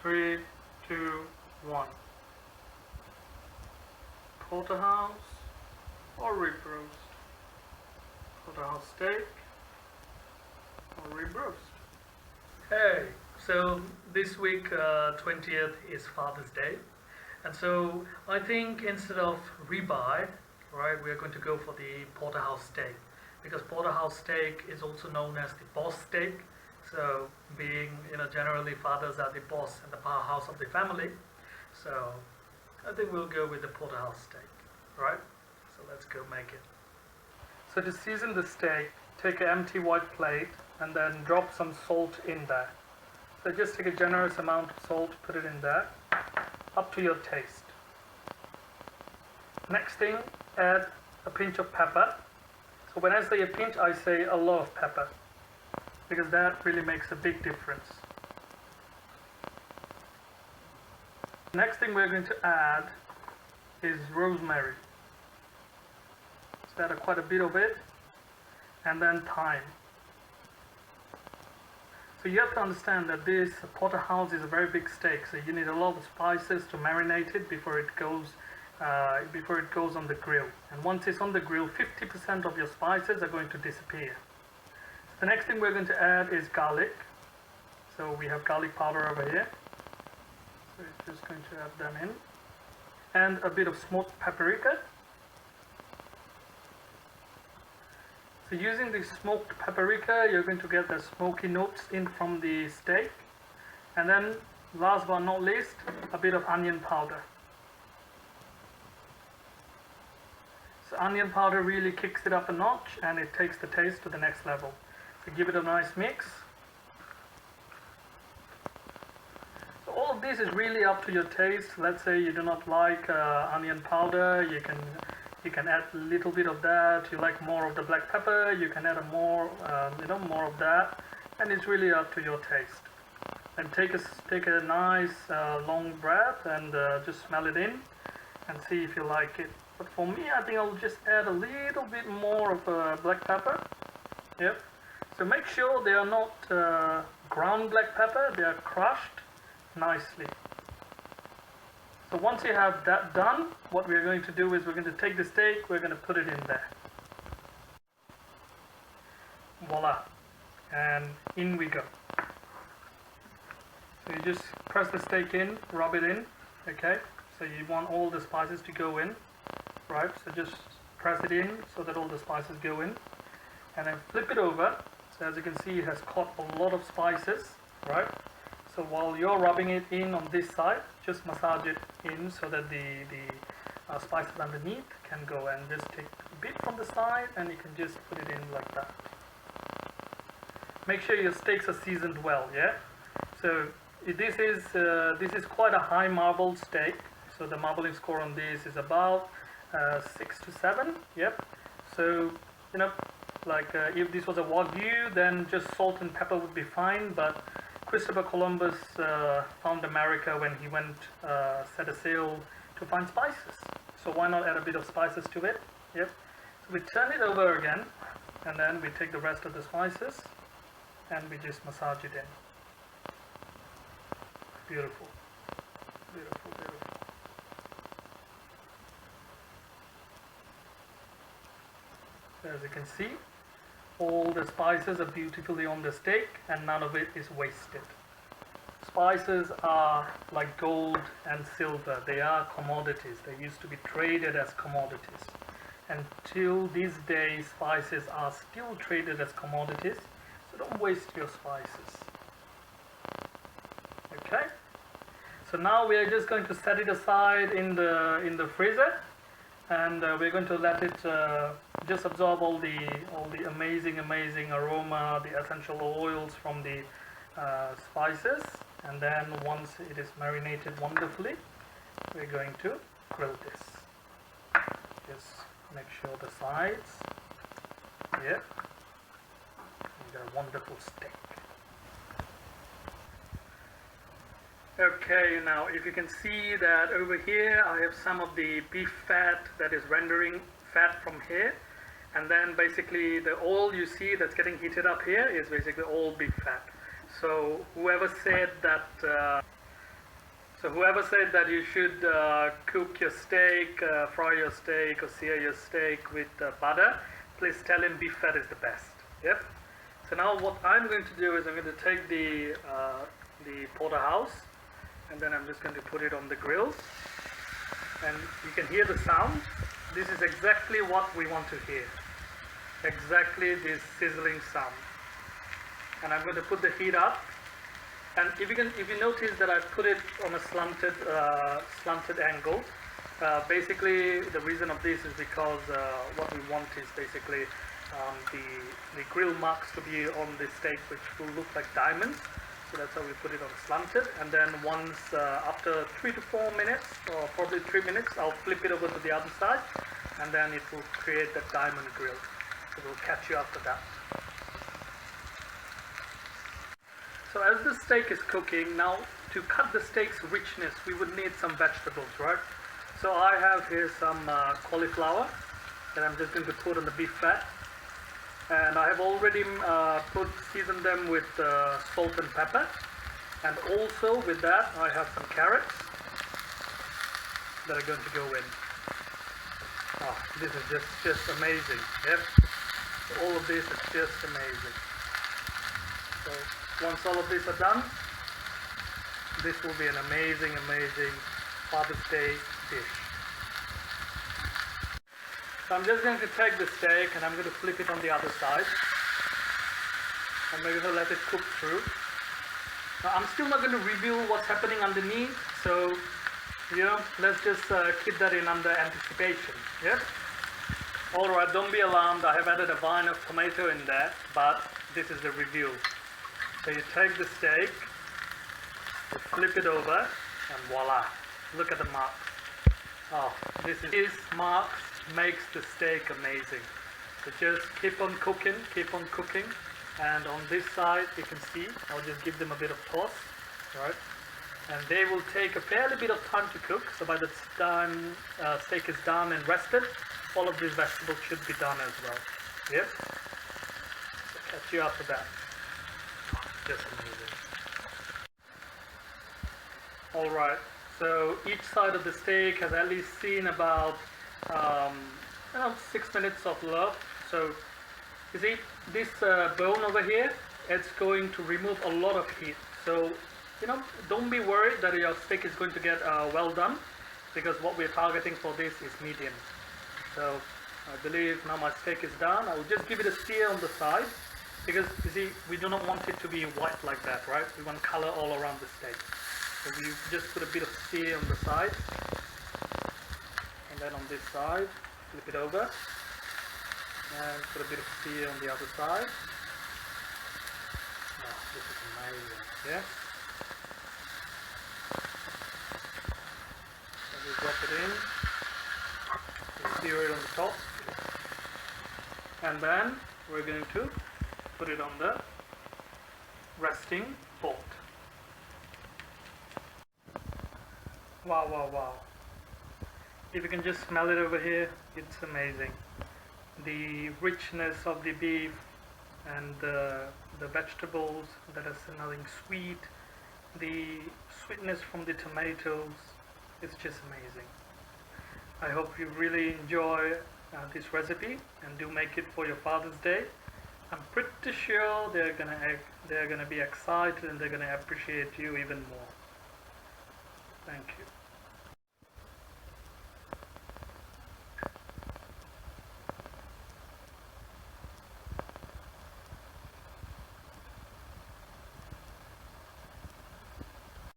Three, two, one. Porterhouse or rib roast? Porterhouse steak or rib roast? Hey, so this week 20th is Father's Day, and so I think instead of ribeye, right, we are going to go for the Porterhouse steak, because Porterhouse steak is also known as the boss steak. So being, generally fathers are the boss and the powerhouse of the family. So I think we'll go with the Porterhouse steak, right? So let's go make it. So to season the steak, take an empty white plate and then drop some salt in there. So just take a generous amount of salt, put it in there, up to your taste. Next thing, add a pinch of pepper. So when I say a pinch, I say a lot of pepper, because that really makes a big difference. Next thing we're going to add is rosemary. So add quite a bit of it, and then thyme. So you have to understand that this porterhouse is a very big steak, so you need a lot of spices to marinate it before it goes on the grill. And once it's on the grill, 50% of your spices are going to disappear. The next thing we're going to add is garlic. So we have garlic powder over here. So we're just going to add them in. And a bit of smoked paprika. So using the smoked paprika, you're going to get the smoky notes in from the steak. And then, last but not least, a bit of onion powder. So onion powder really kicks it up a notch and it takes the taste to the next level. So give it a nice mix. So all of this is really up to your taste. Let's say you do not like onion powder, you can add a little bit of that. You like more of the black pepper, you can add more of that, and it's really up to your taste. And take a nice long breath and just smell it in and see if you like it. But for me, I think I'll just add a little bit more of black pepper. Yep. So make sure they are not ground black pepper, they are crushed nicely. So once you have that done, what we're going to do is we're going to take the steak, we're going to put it in there. Voila. And in we go. So you just press the steak in, rub it in, okay? So you want all the spices to go in, right? So just press it in so that all the spices go in. And then flip it over. So as you can see, it has caught a lot of spices, right? So while you're rubbing it in on this side, just massage it in so that the spices underneath can go, and just take a bit from the side and you can just put it in like that. Make sure your steaks are seasoned well, yeah? So this is quite a high marble steak. So the marbling score on this is about 6 to 7, yep. So, if this was a Wagyu, then just salt and pepper would be fine, but Christopher Columbus found America when he went set a sail to find spices. So why not add a bit of spices to it? Yep. So we turn it over again, and then we take the rest of the spices and we just massage it in. Beautiful. Beautiful, beautiful. So as you can see, all the spices are beautifully on the steak and none of it is wasted. Spices are like gold and silver. They are commodities. They used to be traded as commodities. Until these days, spices are still traded as commodities. So don't waste your spices. Okay? So now we are just going to set it aside in the freezer, and we're going to let it just absorb all the amazing aroma, the essential oils from the spices. And then once it is marinated wonderfully, we're going to grill this. Just make sure the sides. Yeah. You got a wonderful steak. Okay, now if you can see that over here I have some of the beef fat that is rendering fat from here, and then basically the oil you see that's getting heated up here is basically all beef fat. So whoever said that you should cook your steak, fry your steak, or sear your steak with butter, please tell him beef fat is the best. Yep. So now what I'm going to do is I'm going to take the porterhouse, and then I'm just going to put it on the grill, and you can hear the sound. This is exactly what we want to hear. Exactly this sizzling sound. And I'm going to put the heat up. And if you notice that I put it on a slanted angle, basically the reason of this is because what we want is basically the grill marks to be on the steak, which will look like diamonds. So that's how we put it on slanted. And then once after 3 to 4 minutes, or probably 3 minutes, I'll flip it over to the other side, and then it will create that diamond grill. So we'll catch you after that. So as the steak is cooking, now to cut the steak's richness, we would need some vegetables, right? So I have here some cauliflower that I'm just going to put on the beef fat. And I have already seasoned them with salt and pepper. And also with that, I have some carrots that are going to go in. Oh, this is just amazing. Yep. All of this is just amazing. So once all of these are done, this will be an amazing, amazing Father's Day dish. So I'm just going to take the steak and I'm going to flip it on the other side. I'm going to let it cook through. Now I'm still not going to reveal what's happening underneath, so let's just keep that in under anticipation. Yep. Alright, don't be alarmed, I have added a vine of tomato in there, but this is the reveal. So you take the steak, you flip it over, and voila, look at the marks. Oh, this marks makes the steak amazing. So just keep on cooking, and on this side you can see, I'll just give them a bit of toss, right? And they will take a fairly bit of time to cook, so by the time steak is done and rested, all of these vegetables should be done as well. Yep. So catch you after that. Just amazing. Alright, so each side of the steak has at least seen about 6 minutes of love. So you see this bone over here, it's going to remove a lot of heat. So don't be worried that your steak is going to get well done, because what we're targeting for this is medium. So I believe now my steak is done. I will just give it a sear on the side, because you see we do not want it to be white like that, right? We want color all around the steak. So we just put a bit of sear on the side, and then on this side flip it over and put a bit of sear on the other side. Oh, this is amazing. Yeah. So we drop it in. Sear it on the top, and then we're going to put it on the resting pot. Wow, wow, wow. If you can just smell it over here, it's amazing. The richness of the beef and the vegetables that are smelling sweet, the sweetness from the tomatoes, it's just amazing. I hope you really enjoy this recipe and do make it for your Father's Day. I'm pretty sure they're gonna be excited and they're gonna appreciate you even more. Thank you.